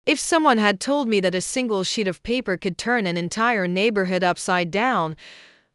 If someone had told me that a single sheet of paper could turn an entire neighborhood upside down,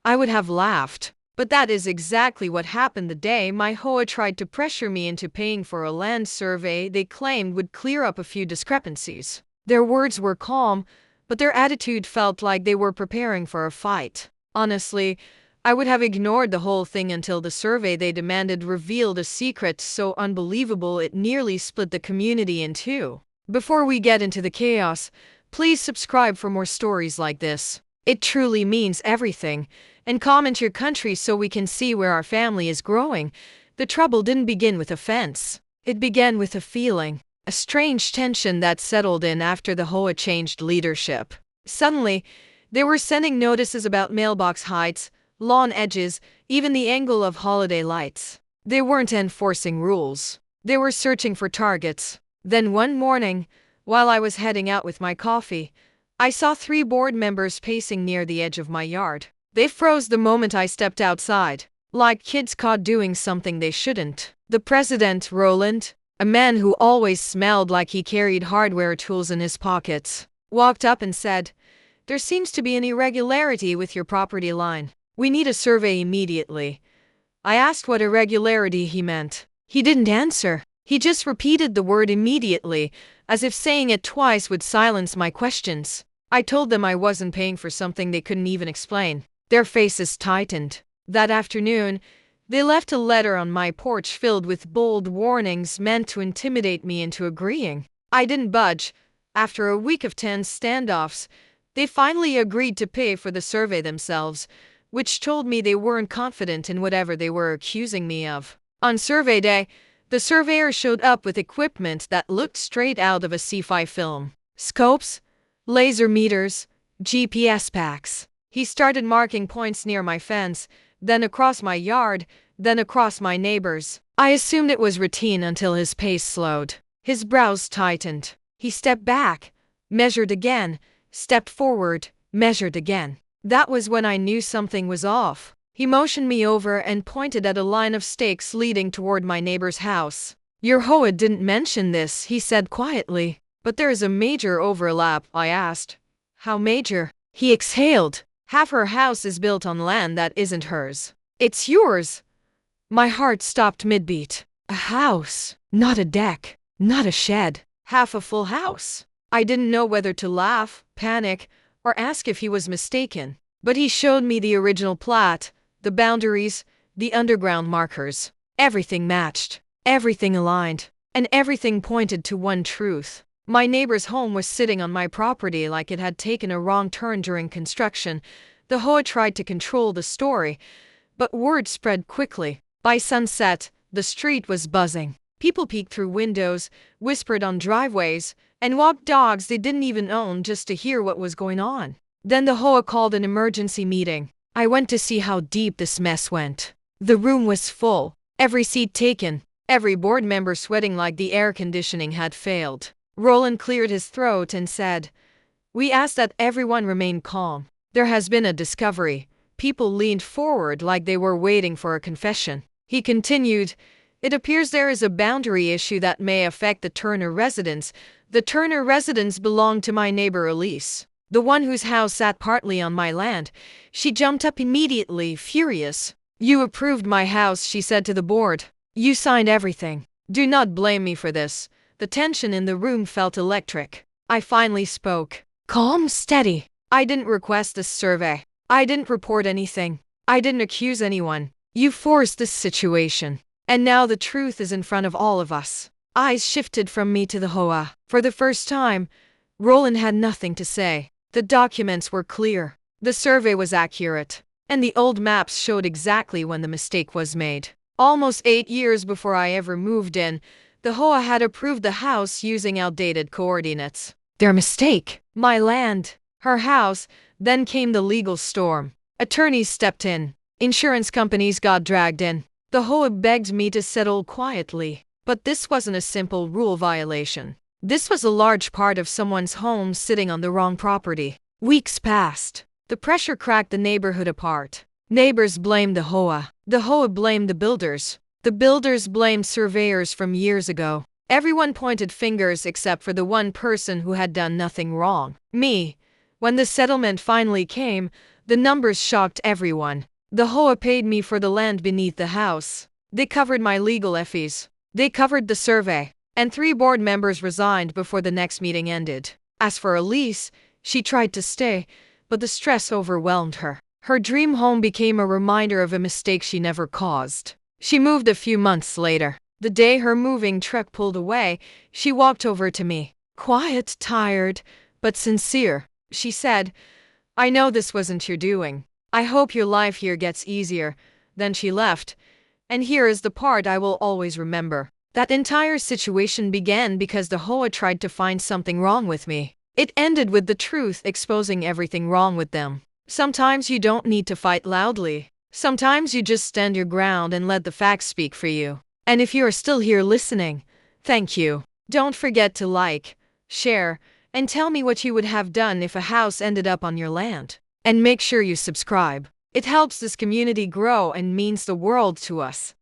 I would have laughed. But that is exactly what happened the day my HOA tried to pressure me into paying for a land survey they claimed would clear up a few discrepancies. Their words were calm, but their attitude felt like they were preparing for a fight. Honestly, I would have ignored the whole thing until the survey they demanded revealed a secret so unbelievable it nearly split the community in two. Before we get into the chaos, please subscribe for more stories like this. It truly means everything. And comment your country so we can see where our family is growing. The trouble didn't begin with a fence. It began with a feeling, a strange tension that settled in after the HOA changed leadership. Suddenly, they were sending notices about mailbox heights, lawn edges, even the angle of holiday lights. They weren't enforcing rules. They were searching for targets. Then one morning, while I was heading out with my coffee, I saw 3 board members pacing near the edge of my yard. They froze the moment I stepped outside, like kids caught doing something they shouldn't. The president, Roland, a man who always smelled like he carried hardware tools in his pockets, walked up and said, "There seems to be an irregularity with your property line. We need a survey immediately." I asked what irregularity he meant. He didn't answer. He just repeated the word immediately, as if saying it twice would silence my questions. I told them I wasn't paying for something they couldn't even explain. Their faces tightened. That afternoon, they left a letter on my porch filled with bold warnings meant to intimidate me into agreeing. I didn't budge. After a week of tense standoffs, they finally agreed to pay for the survey themselves, which told me they weren't confident in whatever they were accusing me of. On survey day, the surveyor showed up with equipment that looked straight out of a sci-fi film. Scopes, laser meters, GPS packs. He started marking points near my fence, then across my yard, then across my neighbor's. I assumed it was routine until his pace slowed. His brows tightened. He stepped back, measured again, stepped forward, measured again. That was when I knew something was off. He motioned me over and pointed at a line of stakes leading toward my neighbor's house. "Your HOA didn't mention this," he said quietly. "But there is a major overlap," I asked. "How major?" He exhaled. "Half her house is built on land that isn't hers. It's yours." My heart stopped mid-beat. A house, not a deck, not a shed. Half a full house. I didn't know whether to laugh, panic, or ask if he was mistaken. But he showed me the original plat, the boundaries, the underground markers. Everything matched, everything aligned, and everything pointed to one truth. My neighbor's home was sitting on my property like it had taken a wrong turn during construction. The HOA tried to control the story, but word spread quickly. By sunset, the street was buzzing. People peeked through windows, whispered on driveways, and walked dogs they didn't even own just to hear what was going on. Then the HOA called an emergency meeting. I went to see how deep this mess went. The room was full, every seat taken, every board member sweating like the air conditioning had failed. Roland cleared his throat and said, "We ask that everyone remain calm. There has been a discovery." People leaned forward like they were waiting for a confession. He continued, "It appears there is a boundary issue that may affect the Turner residence. The Turner residence belonged to my neighbor Elise, the one whose house sat partly on my land." She jumped up immediately, furious. "You approved my house," she said to the board. "You signed everything. Do not blame me for this." The tension in the room felt electric. I finally spoke. Calm, steady. "I didn't request this survey. I didn't report anything. I didn't accuse anyone. You forced this situation. And now the truth is in front of all of us." Eyes shifted from me to the HOA. For the first time, Roland had nothing to say. The documents were clear. The survey was accurate. And the old maps showed exactly when the mistake was made. Almost 8 years before I ever moved in, the HOA had approved the house using outdated coordinates. Their mistake. My land. Her house. Then came the legal storm. Attorneys stepped in. Insurance companies got dragged in. The HOA begged me to settle quietly. But this wasn't a simple rule violation. This was a large part of someone's home sitting on the wrong property. Weeks passed. The pressure cracked the neighborhood apart. Neighbors blamed the HOA. The HOA blamed the builders. The builders blamed surveyors from years ago. Everyone pointed fingers except for the one person who had done nothing wrong. Me. When the settlement finally came, the numbers shocked everyone. The HOA paid me for the land beneath the house. They covered my legal fees. They covered the survey. And 3 board members resigned before the next meeting ended. As for Elise, she tried to stay, but the stress overwhelmed her. Her dream home became a reminder of a mistake she never caused. She moved a few months later. The day her moving truck pulled away, she walked over to me. Quiet, tired, but sincere. She said, "I know this wasn't your doing. I hope your life here gets easier." Then she left. And here is the part I will always remember. That entire situation began because the HOA tried to find something wrong with me. It ended with the truth exposing everything wrong with them. Sometimes you don't need to fight loudly. Sometimes you just stand your ground and let the facts speak for you. And if you are still here listening, thank you. Don't forget to like, share, and tell me what you would have done if a house ended up on your land. And make sure you subscribe. It helps this community grow and means the world to us.